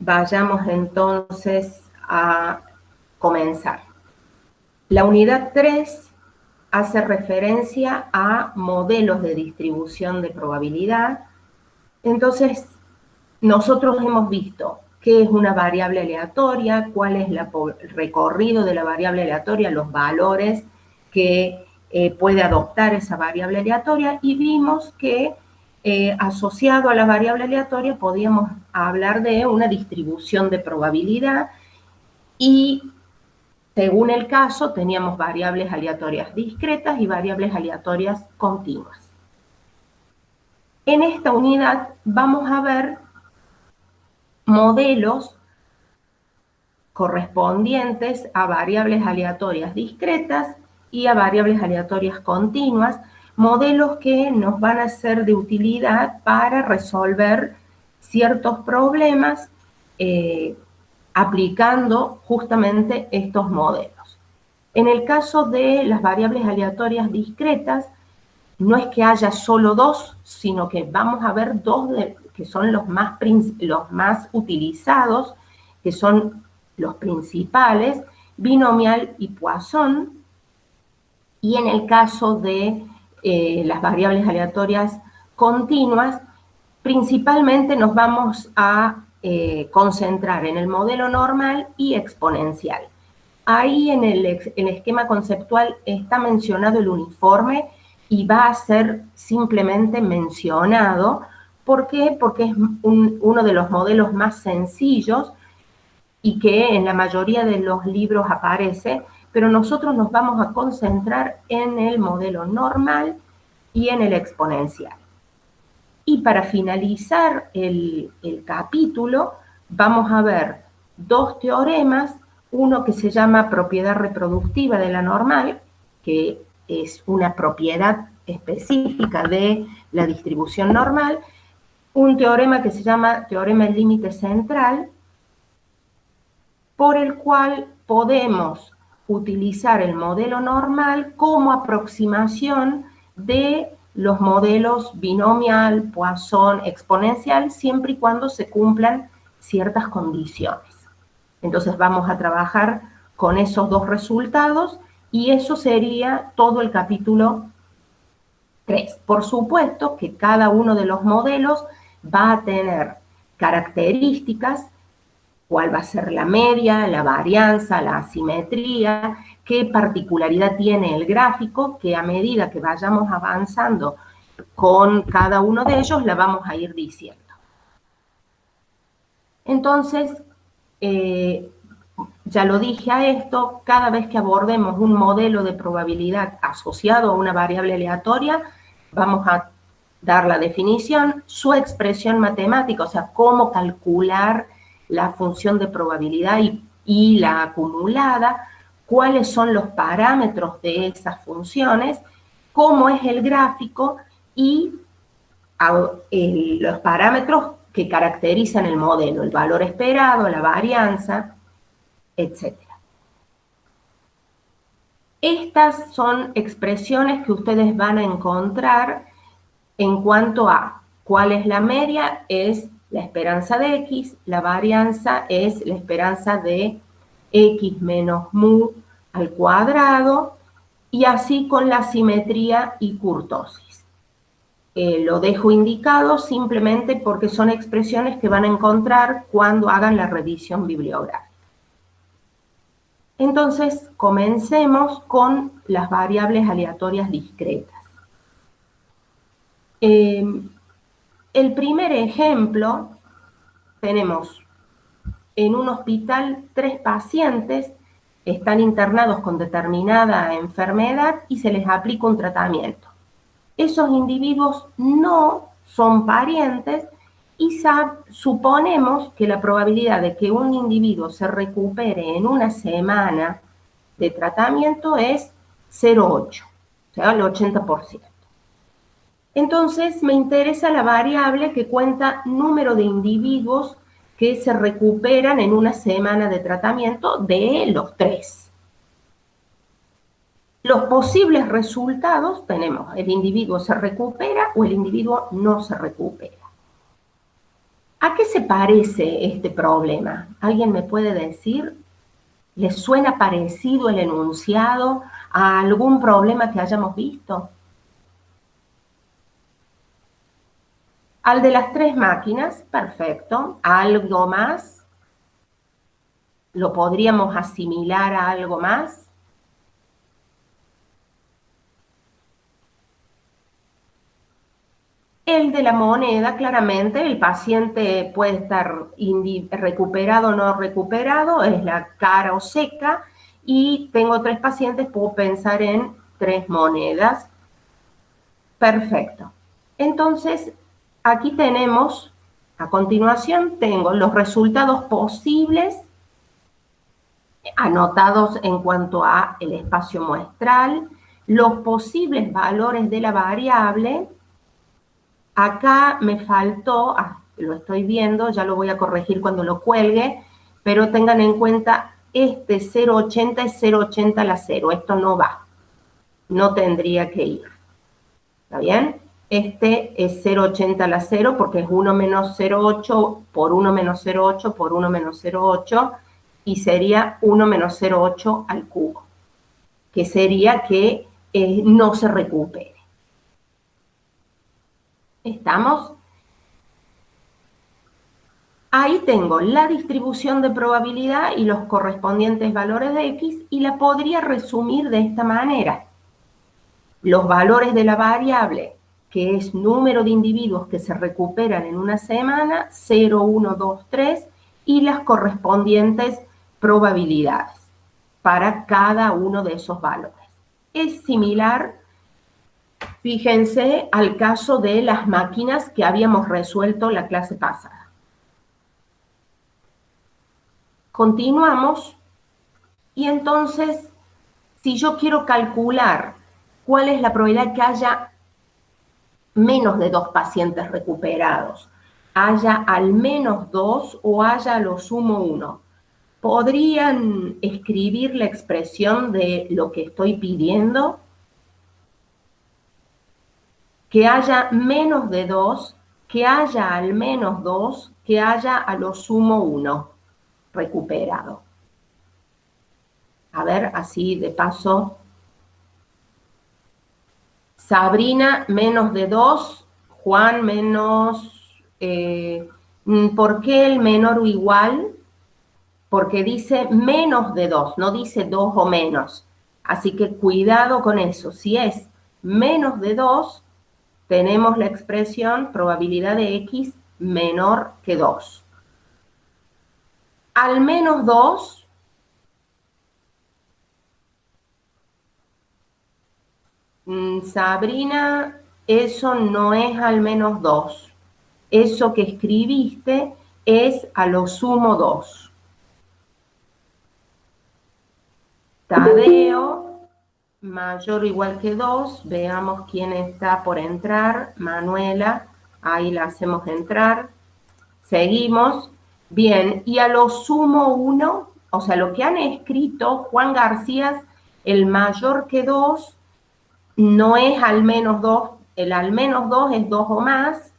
Vayamos entonces a comenzar. La unidad 3 hace referencia a modelos de distribución de probabilidad. Entonces, nosotros hemos visto qué es una variable aleatoria, cuál es el recorrido de la variable aleatoria, los valores que puede adoptar esa variable aleatoria, y vimos que asociado a la variable aleatoria podíamos hablar de una distribución de probabilidad, y según el caso teníamos variables aleatorias discretas y variables aleatorias continuas. En esta unidad vamos a ver modelos correspondientes a variables aleatorias discretas y a variables aleatorias continuas, modelos que nos van a ser de utilidad para resolver ciertos problemas aplicando justamente estos modelos. En el caso de las variables aleatorias discretas, no es que haya solo dos, sino que vamos a ver dos que son los más utilizados, que son los principales, binomial y Poisson. Y en el caso de las variables aleatorias continuas, principalmente nos vamos a concentrar en el modelo normal y exponencial. Ahí en el esquema conceptual está mencionado el uniforme y va a ser simplemente mencionado. ¿Por qué? Porque es uno de los modelos más sencillos y que en la mayoría de los libros aparece, pero nosotros nos vamos a concentrar en el modelo normal y en el exponencial. Y para finalizar el capítulo, vamos a ver dos teoremas, uno que se llama propiedad reproductiva de la normal, que es una propiedad específica de la distribución normal, un teorema que se llama teorema del límite central, por el cual podemos utilizar el modelo normal como aproximación de los modelos binomial, Poisson, exponencial, siempre y cuando se cumplan ciertas condiciones. Entonces vamos a trabajar con esos dos resultados y eso sería todo el capítulo 3. Por supuesto que cada uno de los modelos va a tener características, cuál va a ser la media, la varianza, la asimetría, qué particularidad tiene el gráfico, que a medida que vayamos avanzando con cada uno de ellos la vamos a ir diciendo. Entonces, ya lo dije a esto, cada vez que abordemos un modelo de probabilidad asociado a una variable aleatoria, vamos a dar la definición, su expresión matemática, o sea, cómo calcular la función de probabilidad y la acumulada, cuáles son los parámetros de esas funciones, cómo es el gráfico y los parámetros que caracterizan el modelo, el valor esperado, la varianza, etc. Estas son expresiones que ustedes van a encontrar en cuanto a cuál es la media, es la esperanza de X, la varianza es la esperanza de X menos mu al cuadrado, y así con la simetría y kurtosis. Lo dejo indicado simplemente porque son expresiones que van a encontrar cuando hagan la revisión bibliográfica. Entonces, comencemos con las variables aleatorias discretas. El primer ejemplo, tenemos en un hospital 3 pacientes, están internados con determinada enfermedad y se les aplica un tratamiento. Esos individuos no son parientes y suponemos que la probabilidad de que un individuo se recupere en una semana de tratamiento es 0,8, o sea, el 80%. Entonces me interesa la variable que cuenta número de individuos que se recuperan en una semana de tratamiento de los 3. Los posibles resultados tenemos: el individuo se recupera o el individuo no se recupera. ¿A qué se parece este problema? ¿Alguien me puede decir? ¿Les suena parecido el enunciado a algún problema que hayamos visto? Al de las 3 máquinas, perfecto. ¿Algo más? ¿Lo podríamos asimilar a algo más? El de la moneda, claramente, el paciente puede estar recuperado o no recuperado, es la cara o seca, y tengo 3 pacientes, puedo pensar en 3 monedas. Perfecto. Entonces, aquí tenemos, a continuación, tengo los resultados posibles anotados en cuanto a el espacio muestral, los posibles valores de la variable. Acá me faltó, lo estoy viendo, ya lo voy a corregir cuando lo cuelgue, pero tengan en cuenta, este 0,80 es 0,80 la 0, esto no va, no tendría que ir, ¿está bien? Este es 0,80 la 0 porque es 1 menos 0,8 por 1 menos 0,8 por 1 menos 0,8 y sería 1 menos 0,8 al cubo, que sería que no se recupere. ¿Estamos? Ahí tengo la distribución de probabilidad y los correspondientes valores de X y la podría resumir de esta manera. Los valores de la variable, que es número de individuos que se recuperan en una semana, 0, 1, 2, 3, y las correspondientes probabilidades para cada uno de esos valores. Es similar, fíjense, al caso de las máquinas que habíamos resuelto la clase pasada. Continuamos y entonces, si yo quiero calcular cuál es la probabilidad que haya menos de 2 pacientes recuperados, haya al menos 2 o haya a lo sumo 1, ¿podrían escribir la expresión de lo que estoy pidiendo? Que haya menos de 2, que haya al menos 2, que haya a lo sumo 1 recuperado. A ver, así de paso. Sabrina, menos de 2, Juan, menos... ¿por qué el menor o igual? Porque dice menos de 2, no dice 2 o menos. Así que cuidado con eso. Si es menos de 2, tenemos la expresión probabilidad de X menor que 2. Al menos 2, Sabrina, eso no es al menos 2. Eso que escribiste es a lo sumo 2. Tadeo, mayor o igual que 2. Veamos quién está por entrar. Manuela, ahí la hacemos entrar. Seguimos. Bien, y a lo sumo 1, o sea, lo que han escrito Juan García, el mayor que 2, no es al menos 2. El al menos 2 es 2 o más.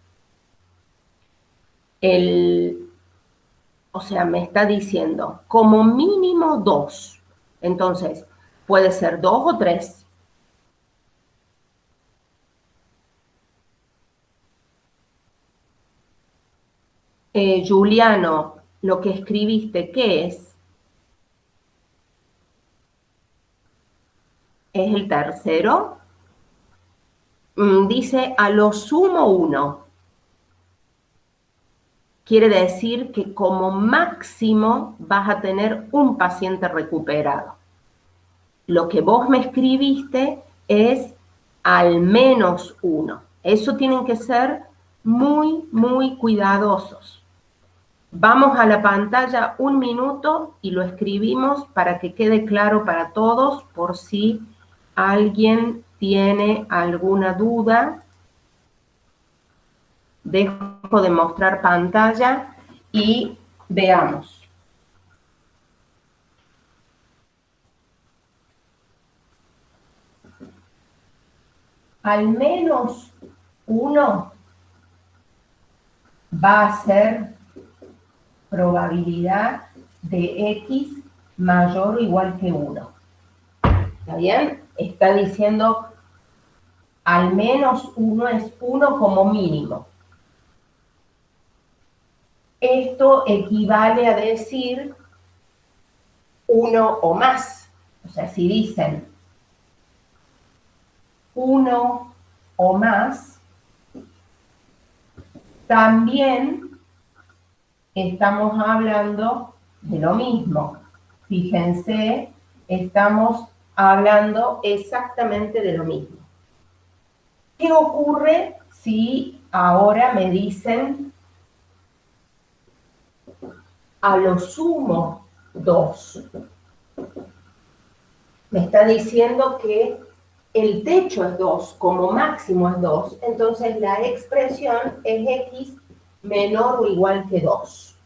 O sea, me está diciendo como mínimo 2. Entonces, puede ser 2 o 3. Juliano, lo que escribiste, ¿qué es? ¿Es el tercero? Dice a lo sumo 1. Quiere decir que como máximo vas a tener un paciente recuperado. Lo que vos me escribiste es al menos 1. Eso tienen que ser muy, muy cuidadosos. Vamos a la pantalla un minuto y lo escribimos para que quede claro para todos por si alguien tiene alguna duda. Dejo de mostrar pantalla y veamos. Al menos 1 va a ser probabilidad de X mayor o igual que 1. ¿Está bien? Está diciendo al menos 1 es 1 como mínimo. Esto equivale a decir 1 o más. O sea, si dicen 1 o más, también estamos hablando de lo mismo. Fíjense, estamos hablando exactamente de lo mismo. ¿Qué ocurre si ahora me dicen a lo sumo 2? Me está diciendo que el techo es 2, como máximo es 2, entonces la expresión es X menor o igual que 2.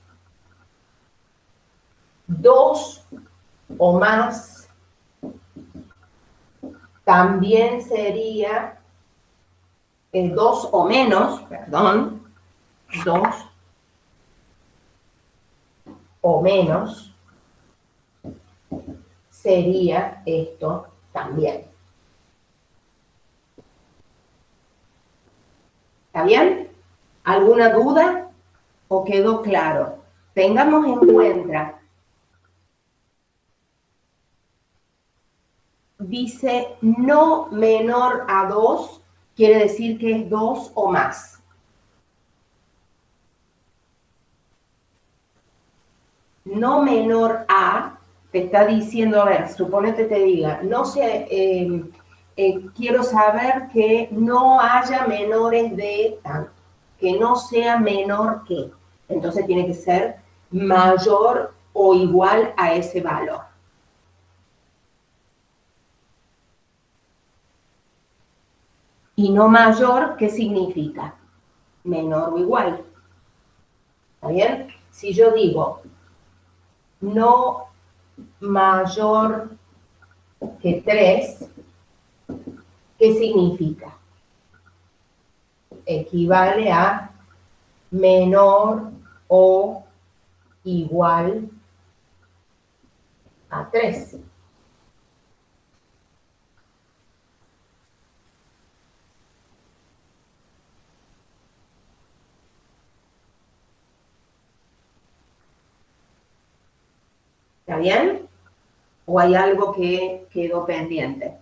2 o más también sería 2 o menos, perdón, 2 o menos sería esto también. ¿Está bien? ¿Alguna duda o quedó claro? Tengamos en cuenta, dice no menor a 2, quiere decir que es 2 o más. No menor a, te está diciendo, a ver, suponete te diga, no sé, quiero saber que no haya menores de tanto, que no sea menor que. Entonces tiene que ser mayor o igual a ese valor. Y no mayor, ¿qué significa? Menor o igual. ¿Está bien? Si yo digo no mayor que 3, ¿qué significa? Equivale a menor o igual a 3. ¿Está bien? ¿O hay algo que quedó pendiente?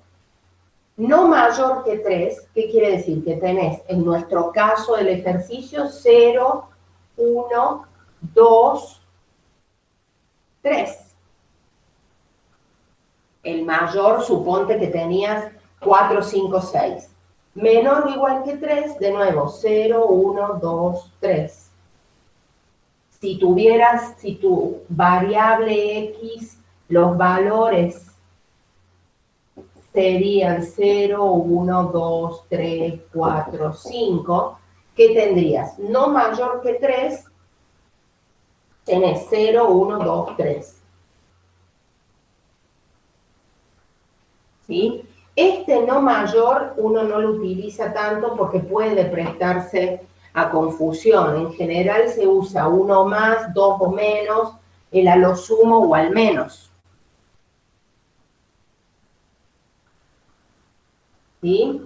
No mayor que 3, ¿qué quiere decir? Que tenés, en nuestro caso del ejercicio, 0, 1, 2, 3. El mayor, suponte que tenías 4, 5, 6. Menor o igual que 3, de nuevo, 0, 1, 2, 3. Si tu variable X, los valores serían 0, 1, 2, 3, 4, 5, ¿qué tendrías? No mayor que 3, tenés 0, 1, 2, 3. ¿Sí? Este no mayor uno no lo utiliza tanto porque puede prestarse a confusión. En general se usa 1 o más, 2 o menos, el a lo sumo o al menos. ¿Sí?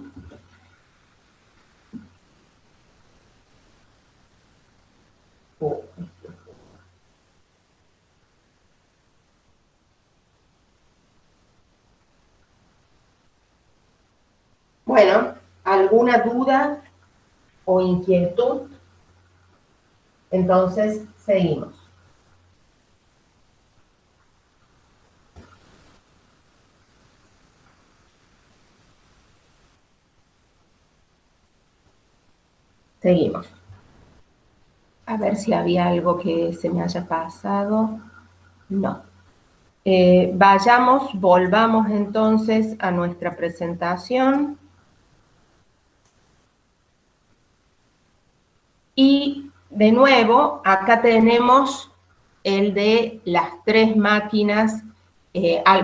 Bueno, ¿alguna duda o inquietud? Entonces, seguimos. Seguimos. A ver si había algo que se me haya pasado. No. Volvamos entonces a nuestra presentación. Y de nuevo, acá tenemos el de las 3 máquinas,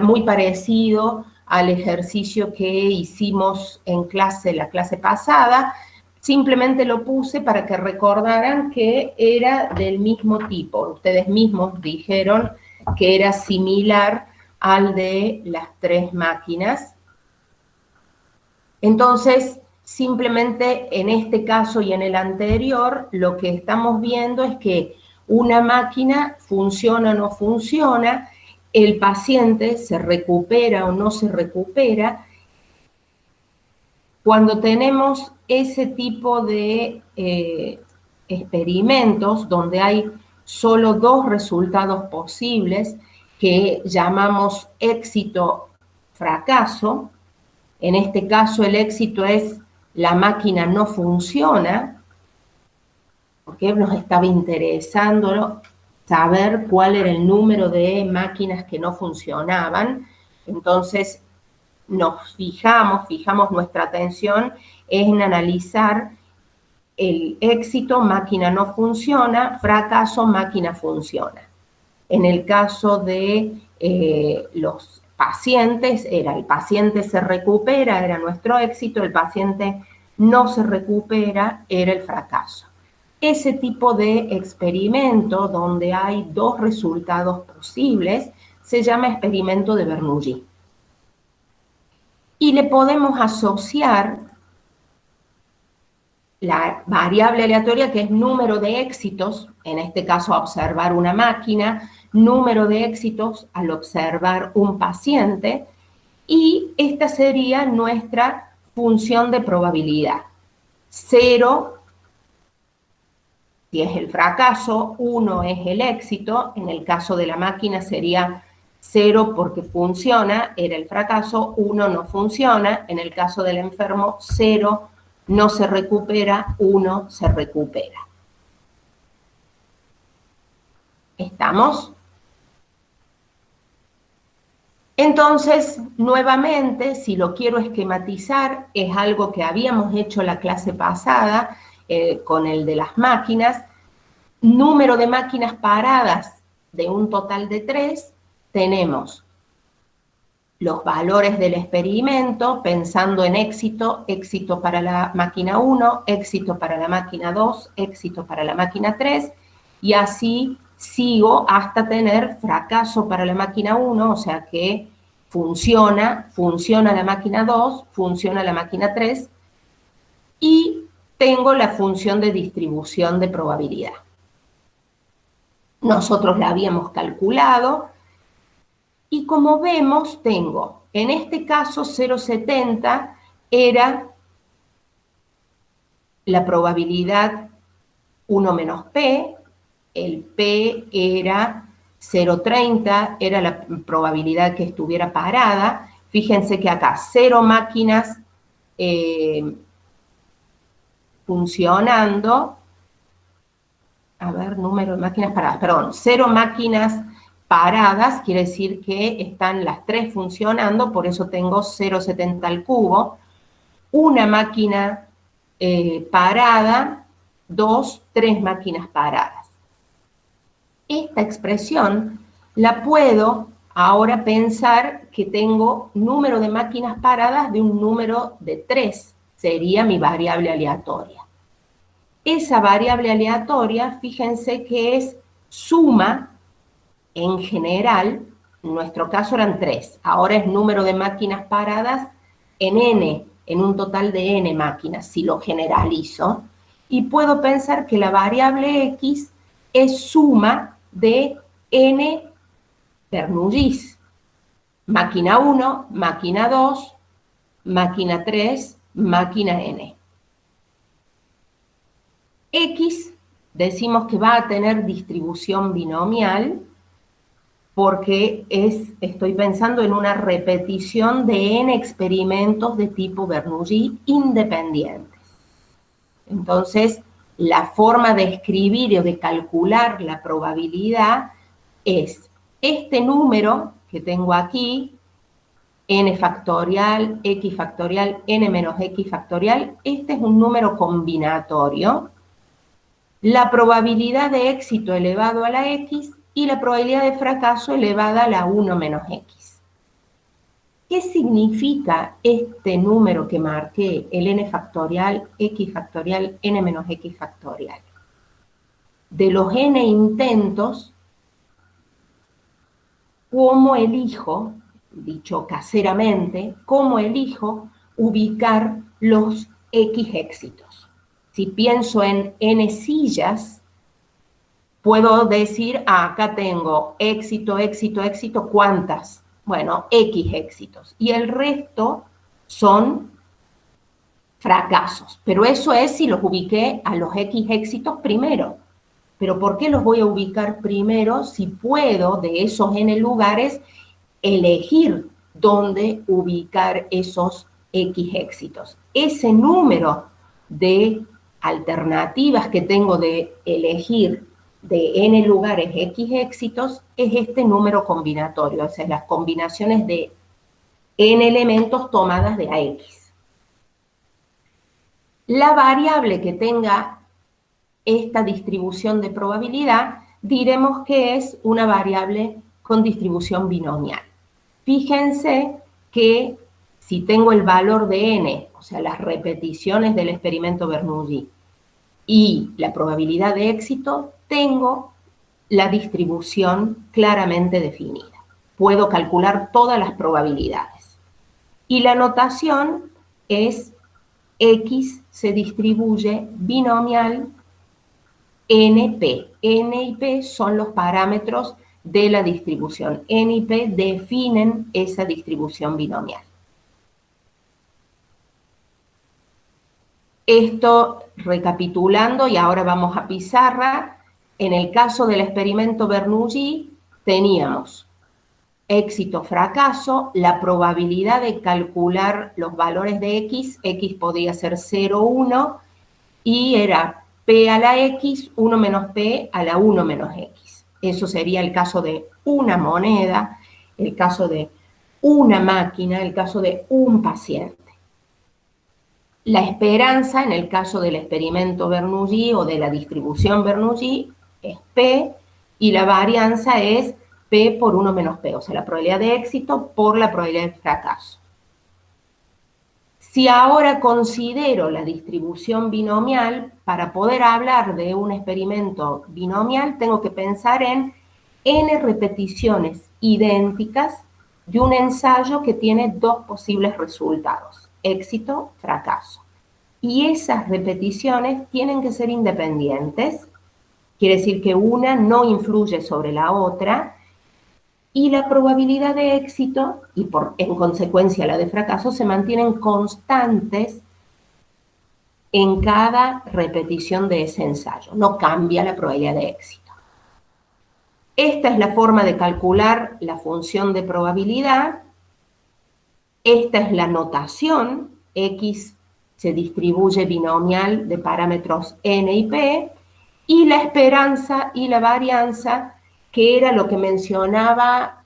muy parecido al ejercicio que hicimos en clase, la clase pasada, simplemente lo puse para que recordaran que era del mismo tipo. Ustedes mismos dijeron que era similar al de las 3 máquinas. Entonces, simplemente en este caso y en el anterior, lo que estamos viendo es que una máquina funciona o no funciona, el paciente se recupera o no se recupera. Cuando tenemos ese tipo de experimentos donde hay solo 2 resultados posibles que llamamos éxito-fracaso, en este caso el éxito es la máquina no funciona, porque nos estaba interesando saber cuál era el número de máquinas que no funcionaban. Entonces nos fijamos nuestra atención en analizar el éxito, máquina no funciona, fracaso, máquina funciona. En el caso de los pacientes, era el paciente se recupera, era nuestro éxito, el paciente no se recupera, era el fracaso. Ese tipo de experimento donde hay 2 resultados posibles se llama experimento de Bernoulli. Y le podemos asociar la variable aleatoria, que es número de éxitos, en este caso observar una máquina, número de éxitos al observar un paciente, y esta sería nuestra función de probabilidad. 0 si es el fracaso, 1 es el éxito. En el caso de la máquina sería 0 porque funciona, era el fracaso, 1 no funciona. En el caso del enfermo, 0 no se recupera, 1 se recupera. ¿Estamos? Entonces, nuevamente, si lo quiero esquematizar, es algo que habíamos hecho la clase pasada con el de las máquinas. Número de máquinas paradas de un total de 3, tenemos los valores del experimento, pensando en éxito, éxito para la máquina 1, éxito para la máquina 2, éxito para la máquina 3, y así sigo hasta tener fracaso para la máquina 1, o sea que funciona la máquina 2, funciona la máquina 3, y tengo la función de distribución de probabilidad. Nosotros la habíamos calculado, y como vemos, tengo, en este caso 0,70 era la probabilidad 1 menos P, el P era 0,30, era la probabilidad que estuviera parada. Fíjense que acá 0 máquinas funcionando, a ver, número de máquinas paradas, perdón, 0 máquinas paradas, quiere decir que están las 3 funcionando, por eso tengo 0,70 al cubo. Una máquina parada, 2, 3 máquinas paradas. Esta expresión la puedo ahora pensar que tengo número de máquinas paradas de un número de 3, sería mi variable aleatoria. Esa variable aleatoria, fíjense que es suma. En general, en nuestro caso eran 3, ahora es número de máquinas paradas en n, en un total de n máquinas, si lo generalizo, y puedo pensar que la variable x es suma de n Bernoullis, máquina 1, máquina 2, máquina 3, máquina n. X decimos que va a tener distribución binomial, porque estoy pensando en una repetición de n experimentos de tipo Bernoulli independientes. Entonces, la forma de escribir o de calcular la probabilidad es este número que tengo aquí, n factorial, x factorial, n menos x factorial, este es un número combinatorio. La probabilidad de éxito elevado a la x y la probabilidad de fracaso elevada a la 1 menos x. ¿Qué significa este número que marqué, el n factorial, x factorial, n menos x factorial? De los n intentos, ¿cómo elijo, dicho caseramente, cómo elijo ubicar los x éxitos? Si pienso en n sillas, puedo decir, acá tengo éxito, éxito, éxito, ¿cuántas? Bueno, X éxitos. Y el resto son fracasos. Pero eso es si los ubiqué a los X éxitos primero. Pero ¿por qué los voy a ubicar primero si puedo, de esos N lugares, elegir dónde ubicar esos X éxitos? Ese número de alternativas que tengo de elegir de n lugares X éxitos es este número combinatorio, o sea, las combinaciones de n elementos tomadas de AX. La variable que tenga esta distribución de probabilidad, diremos que es una variable con distribución binomial. Fíjense que si tengo el valor de n, o sea, las repeticiones del experimento Bernoulli, y la probabilidad de éxito, tengo la distribución claramente definida. Puedo calcular todas las probabilidades. Y la notación es X se distribuye binomial NP. N y P son los parámetros de la distribución. N y P definen esa distribución binomial. Esto recapitulando, y ahora vamos a pizarra, en el caso del experimento Bernoulli teníamos éxito, fracaso, la probabilidad de calcular los valores de X podía ser 0, 1, y era P a la X, 1 menos P a la 1 menos X. Eso sería el caso de una moneda, el caso de una máquina, el caso de un paciente. La esperanza, en el caso del experimento Bernoulli o de la distribución Bernoulli, es P, y la varianza es P por 1 menos P, o sea, la probabilidad de éxito por la probabilidad de fracaso. Si ahora considero la distribución binomial, para poder hablar de un experimento binomial, tengo que pensar en n repeticiones idénticas de un ensayo que tiene dos posibles resultados, éxito, fracaso. Y esas repeticiones tienen que ser independientes, quiere decir que una no influye sobre la otra, y la probabilidad de éxito, y en consecuencia la de fracaso, se mantienen constantes en cada repetición de ese ensayo. No cambia la probabilidad de éxito. Esta es la forma de calcular la función de probabilidad. Esta es la notación. X se distribuye binomial de parámetros n y p. Y la esperanza y la varianza, que era lo que mencionaba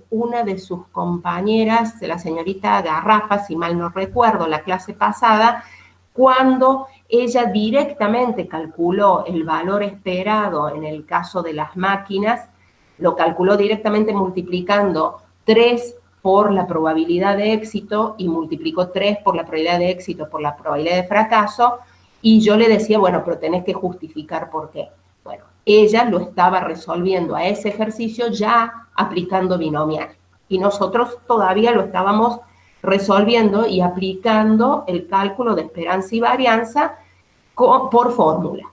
una de sus compañeras, la señorita Garrafa, si mal no recuerdo, la clase pasada, cuando ella directamente calculó el valor esperado en el caso de las máquinas, lo calculó directamente multiplicando 3 por la probabilidad de éxito y multiplicó 3 por la probabilidad de éxito por la probabilidad de fracaso, y yo le decía, bueno, pero tenés que justificar por qué. Bueno, ella lo estaba resolviendo a ese ejercicio ya aplicando binomial, y nosotros todavía lo estábamos resolviendo y aplicando el cálculo de esperanza y varianza por fórmula.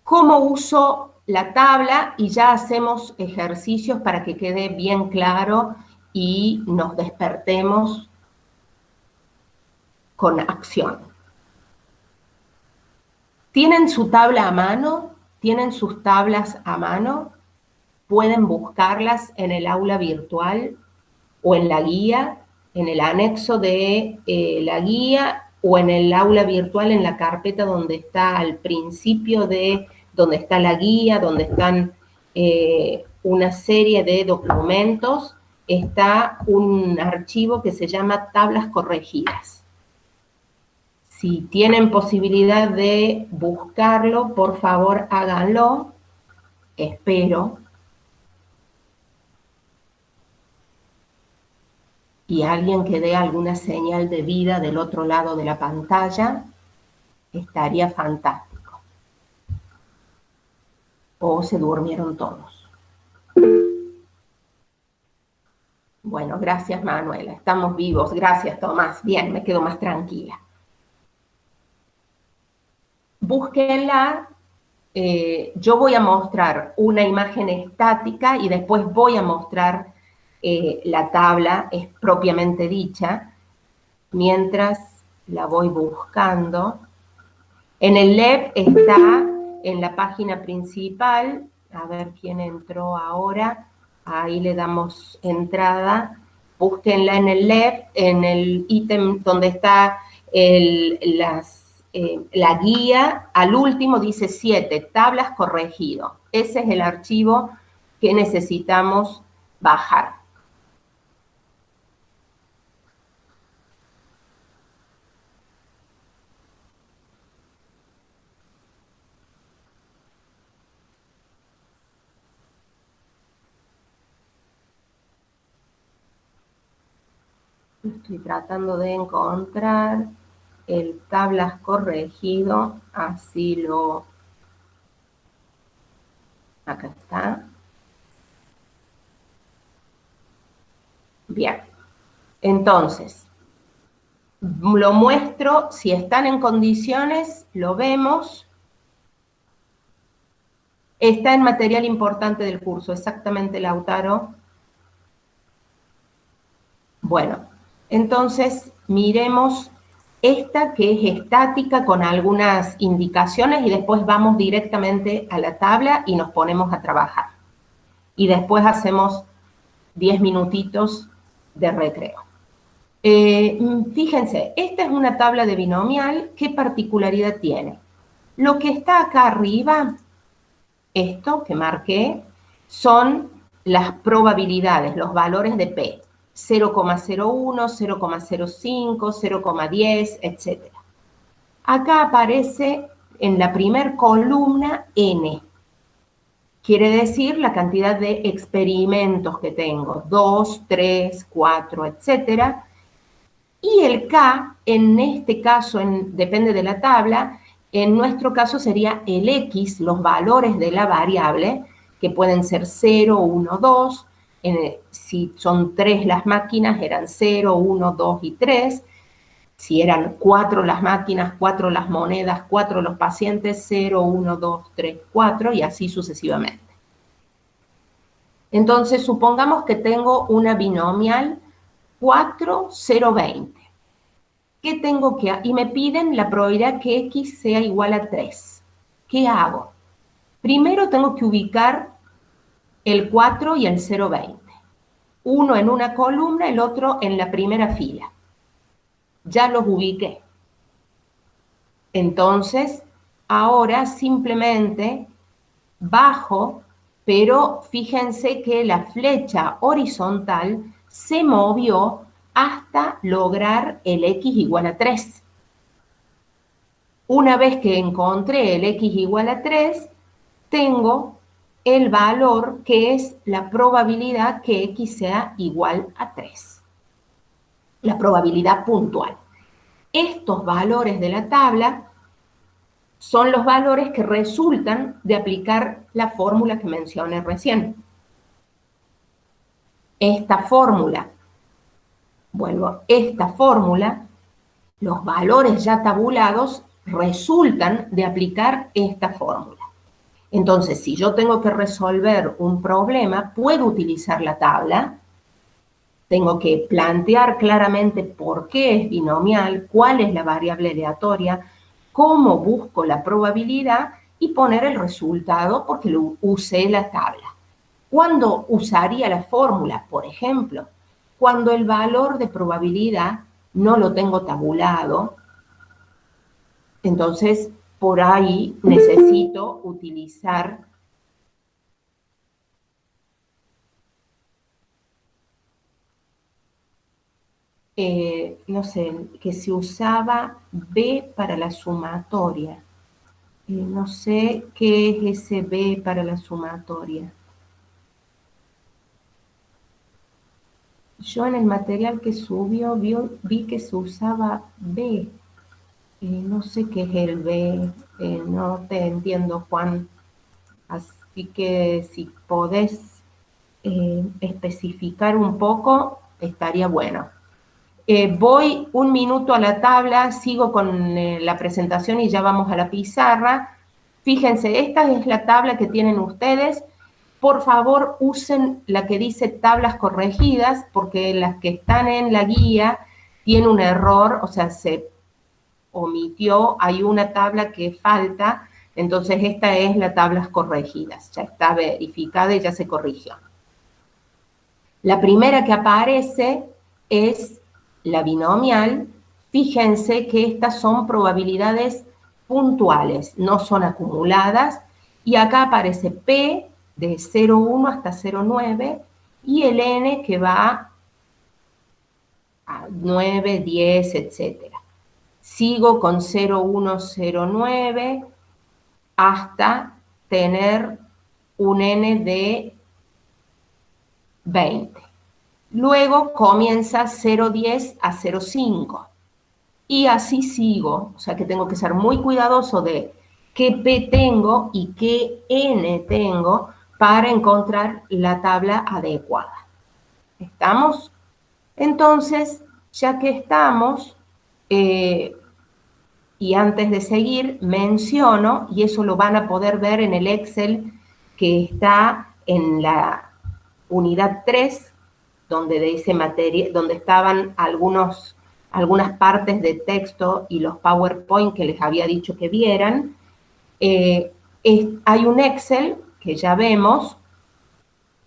¿Cómo uso la tabla? Y ya hacemos ejercicios para que quede bien claro y nos despertemos con acción. ¿Tienen su tabla a mano? ¿Tienen sus tablas a mano? Pueden buscarlas en el aula virtual o en la guía, en el anexo de la guía, o en el aula virtual en la carpeta donde está al principio de, donde está la guía, donde están una serie de documentos, está un archivo que se llama tablas corregidas. Si tienen posibilidad de buscarlo, por favor háganlo. Espero. y alguien que dé alguna señal de vida del otro lado de la pantalla, estaría fantástico. O se durmieron todos. Bueno, gracias Manuela, estamos vivos. Gracias Tomás, bien, me quedo más tranquila. Búsquenla. Yo voy a mostrar una imagen estática y después voy a mostrar la tabla es propiamente dicha, mientras la voy buscando. En el LEP está en la página principal, a ver quién entró ahora, ahí le damos entrada, búsquenla en el LEP, en el ítem donde está la guía, al último dice 7, tablas corregido. Ese es el archivo que necesitamos bajar. Estoy tratando de encontrar el tablas corregido, así lo... Acá está. Bien, entonces, lo muestro, si están en condiciones, lo vemos. Está en material importante del curso, exactamente, Lautaro. Bueno, entonces miremos esta que es estática con algunas indicaciones y después vamos directamente a la tabla y nos ponemos a trabajar. Y después hacemos 10 minutitos de recreo. Fíjense, esta es una tabla de binomial. ¿Qué particularidad tiene? Lo que está acá arriba, esto que marqué, son las probabilidades, los valores de P. 0,01, 0,05, 0,10, etc. Acá aparece en la primer columna N. Quiere decir la cantidad de experimentos que tengo, 2, 3, 4, etc. Y el K, en este caso, depende de la tabla, en nuestro caso sería el X, los valores de la variable, que pueden ser 0, 1, 2. Si son 3 las máquinas, eran 0, 1, 2 y 3. Si eran 4 las máquinas, 4 las monedas, 4 los pacientes, 0, 1, 2, 3, 4 y así sucesivamente. Entonces, supongamos que tengo una binomial 4, 0, 20. ¿Qué tengo que hacer? Y me piden la probabilidad que X sea igual a 3. ¿Qué hago? Primero tengo que ubicar el 4 y el 0,20. Uno en una columna, el otro en la primera fila. Ya los ubiqué. Entonces, ahora simplemente bajo, pero fíjense que la flecha horizontal se movió hasta lograr el X igual a 3. Una vez que encontré el X igual a 3, tengo el valor que es la probabilidad que X sea igual a 3. La probabilidad puntual. Estos valores de la tabla son los valores que resultan de aplicar la fórmula que mencioné recién. Esta fórmula, esta fórmula, los valores ya tabulados resultan de aplicar esta fórmula. Entonces, si yo tengo que resolver un problema, puedo utilizar la tabla. Tengo que plantear claramente por qué es binomial, cuál es la variable aleatoria, cómo busco la probabilidad y poner el resultado porque lo usé la tabla. ¿Cuándo usaría la fórmula? Por ejemplo, cuando el valor de probabilidad no lo tengo tabulado, entonces por ahí necesito utilizar no sé, que se usaba B para la sumatoria. No sé qué es ese B para la sumatoria. Yo en el material que subió vi que se usaba B. No sé qué es el B, no te entiendo, Juan. Así que si podés especificar un poco, estaría bueno. Voy un minuto a la tabla, sigo con la presentación y ya vamos a la pizarra. Fíjense, esta es la tabla que tienen ustedes. Por favor, usen la que dice tablas corregidas, porque las que están en la guía tiene un error, o sea, se omitió, hay una tabla que falta, entonces esta es la tablas corregidas, ya está verificada y ya se corrigió. La primera que aparece es la binomial. Fíjense que estas son probabilidades puntuales, no son acumuladas, y acá aparece P de 0,1 hasta 0,9 y el N que va a 9, 10, etc. Sigo con 0,109 hasta tener un N de 20. Luego comienza 0,10 a 0,5. Y así sigo, o sea que tengo que ser muy cuidadoso de qué P tengo y qué N tengo para encontrar la tabla adecuada. ¿Estamos? Entonces, ya que estamos, y antes de seguir, menciono, y eso lo van a poder ver en el Excel que está en la unidad 3, donde dice materia, donde estaban algunas partes de texto y los PowerPoint que les había dicho que vieran. Hay un Excel que ya vemos,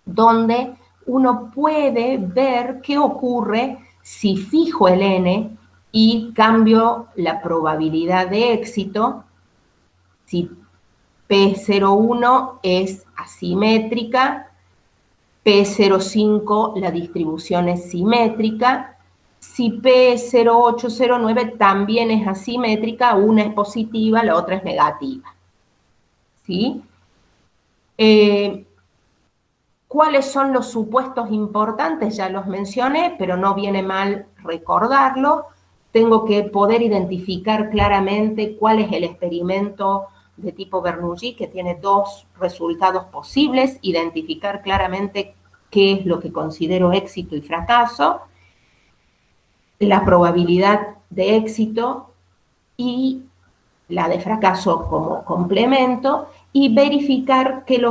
donde uno puede ver qué ocurre si fijo el N y cambio la probabilidad de éxito. Si P01 es asimétrica, P05 la distribución es simétrica. Si P0809 también es asimétrica, una es positiva, la otra es negativa. ¿Sí? ¿Cuáles son los supuestos importantes? Ya los mencioné, pero no viene mal recordarlo. Tengo que poder identificar claramente cuál es el experimento de tipo Bernoulli, que tiene dos resultados posibles, identificar claramente qué es lo que considero éxito y fracaso, la probabilidad de éxito y la de fracaso como complemento, y verificar que los